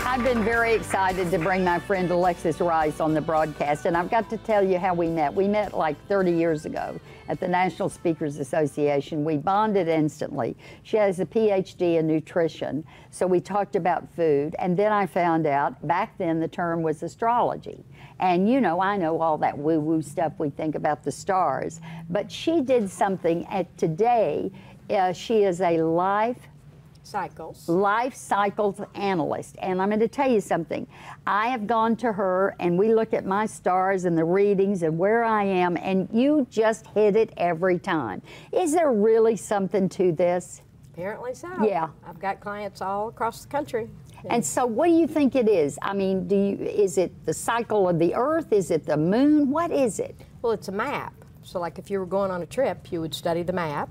I've been very excited to bring my friend Alexis Rice on the broadcast, and I've got to tell you how we met. We met like 30 years ago at the National Speakers Association. We bonded instantly. She has a PhD in nutrition, so we talked about food, and then I found out back then the term was astrology. And you know, I know all that woo-woo stuff we think about the stars, but she did something today. She is a life cycles analyst. And I'm going to tell you something. I have gone to her and we look at my stars and the readings and where I am, and you just hit it every time. Is there really something to this? Apparently so. Yeah. I've got clients all across the country. And so what do you think it is? I mean, is it the cycle of the earth? Is it the moon? What is it? Well, it's a map. So like if you were going on a trip, you would study the map,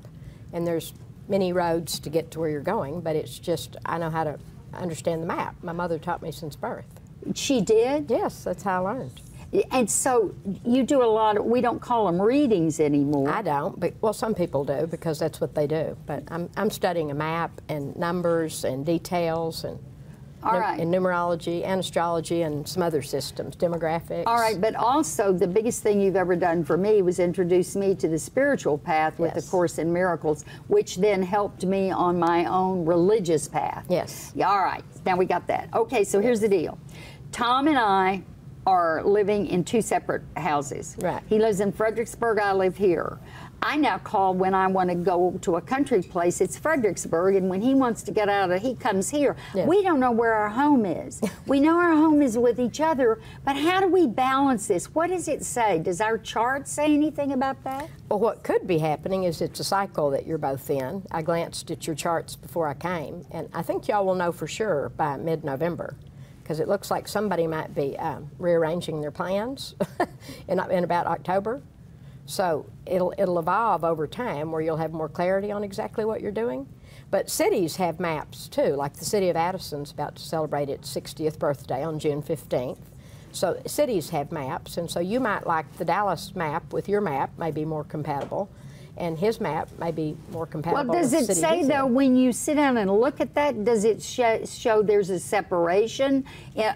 and there's many roads to get to where you're going, but it's just, I know how to understand the map. My mother taught me since birth. She did? Yes, that's how I learned. And so you do a lot of, we don't call them readings anymore. I don't, but well, some people do because that's what they do. But I'm studying a map and numbers and details and and numerology and astrology and some other systems, demographics. All right, but also the biggest thing you've ever done for me was introduce me to the spiritual path with the Course in Miracles, which then helped me on my own religious path. Yes. Yeah, all right, now we got that. Okay, so here's the deal. Tom and I are living in two separate houses. Right. He lives in Fredericksburg, I live here. I now call when I want to go to a country place, it's Fredericksburg, and when he wants to get out of it, he comes here. Yeah. We don't know where our home is. We know our home is with each other, but how do we balance this? What does it say? Does our chart say anything about that? Well, what could be happening is it's a cycle that you're both in. I glanced at your charts before I came, and I think y'all will know for sure by mid-November, because it looks like somebody might be rearranging their plans in about October. So it'll evolve over time where you'll have more clarity on exactly what you're doing. But cities have maps too, like the city of Addison's about to celebrate its 60th birthday on June 15th. So cities have maps, and so you might like the Dallas map with your map may be more compatible, and his map may be more compatible. Well, does it say though, when you sit down and look at that, does it show there's a separation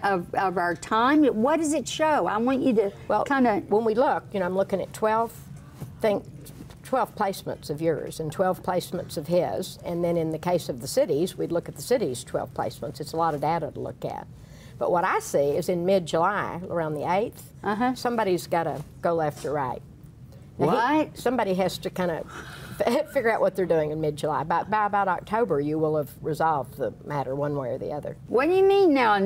of our time? What does it show? I want you to kind of... When we look, you know, I'm looking at 12 placements of yours and 12 placements of his, and then in the case of the cities, we'd look at the cities' 12 placements. It's a lot of data to look at. But what I see is in mid-July, around the 8th, somebody's got to go left or right. Now somebody has to kind of figure out what they're doing in mid-July. By about October, you will have resolved the matter one way or the other. What do you mean now?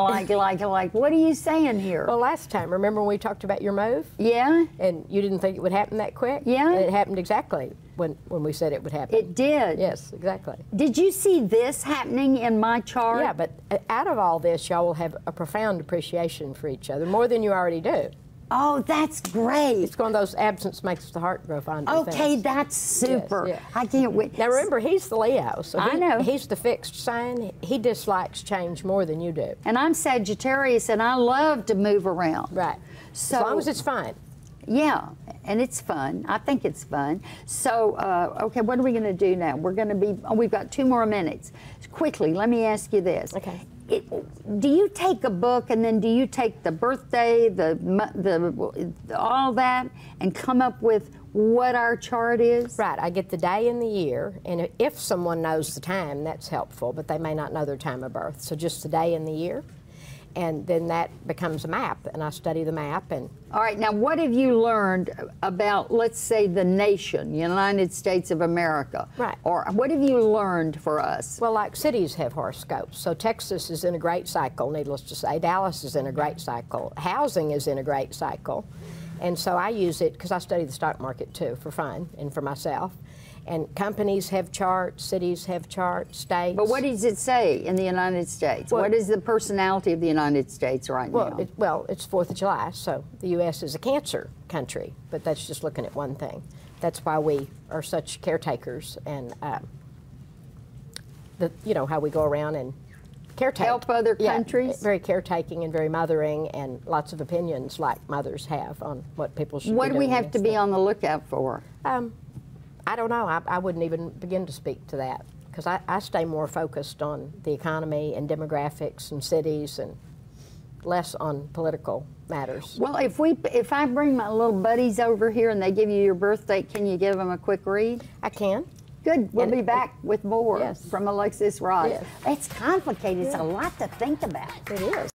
Like, what are you saying here? Well, last time, remember when we talked about your move? Yeah. And you didn't think it would happen that quick? Yeah. And it happened exactly when we said it would happen. It did. Yes, exactly. Did you see this happening in my chart? Yeah, but out of all this, y'all will have a profound appreciation for each other, more than you already do. Oh, that's great. It's one of those absence makes the heart grow fonder Okay, things. that's super. Yes, yeah. I can't wait. Now remember, he's the Leo, so I know. He's the fixed sign. He dislikes change more than you do. And I'm Sagittarius, and I love to move around. Right. So, as long as it's fun. Yeah, and it's fun. I think it's fun. So, okay, what are we going to do now? We're going to be, we've got 2 more minutes. Quickly, let me ask you this. Okay. Do you take a book and then do you take the birthday, all that, and come up with what our chart is? Right. I get the day and the year, and if someone knows the time, that's helpful, but they may not know their time of birth. So just the day and the year, and then that becomes a map, and I study the map. And all right, now what have you learned about, let's say, the nation, United States of America? Right. Or what have you learned for us? Well, like cities have horoscopes. So Texas is in a great cycle, needless to say. Dallas is in a great cycle. Housing is in a great cycle. And so I use it because I study the stock market too, for fun and for myself. And companies have charts, cities have charts, states. But what does it say in the United States? What is the personality of the United States right now? Well, it's 4th of July, so the U.S. is a Cancer country, but that's just looking at one thing. That's why we are such caretakers, and you know how we go around and caretake. Help other countries? Yeah, very caretaking and very mothering, and lots of opinions like mothers have on what people should be doing. What do we have to be on the lookout for? I don't know. I wouldn't even begin to speak to that. because I stay more focused on the economy and demographics and cities and less on political matters. Well, if I bring my little buddies over here and they give you your birthday, can you give them a quick read? I can. Good. We'll be back with more Yes. from Alexis Rice. Yes. It's complicated. It's a lot to think about. It is.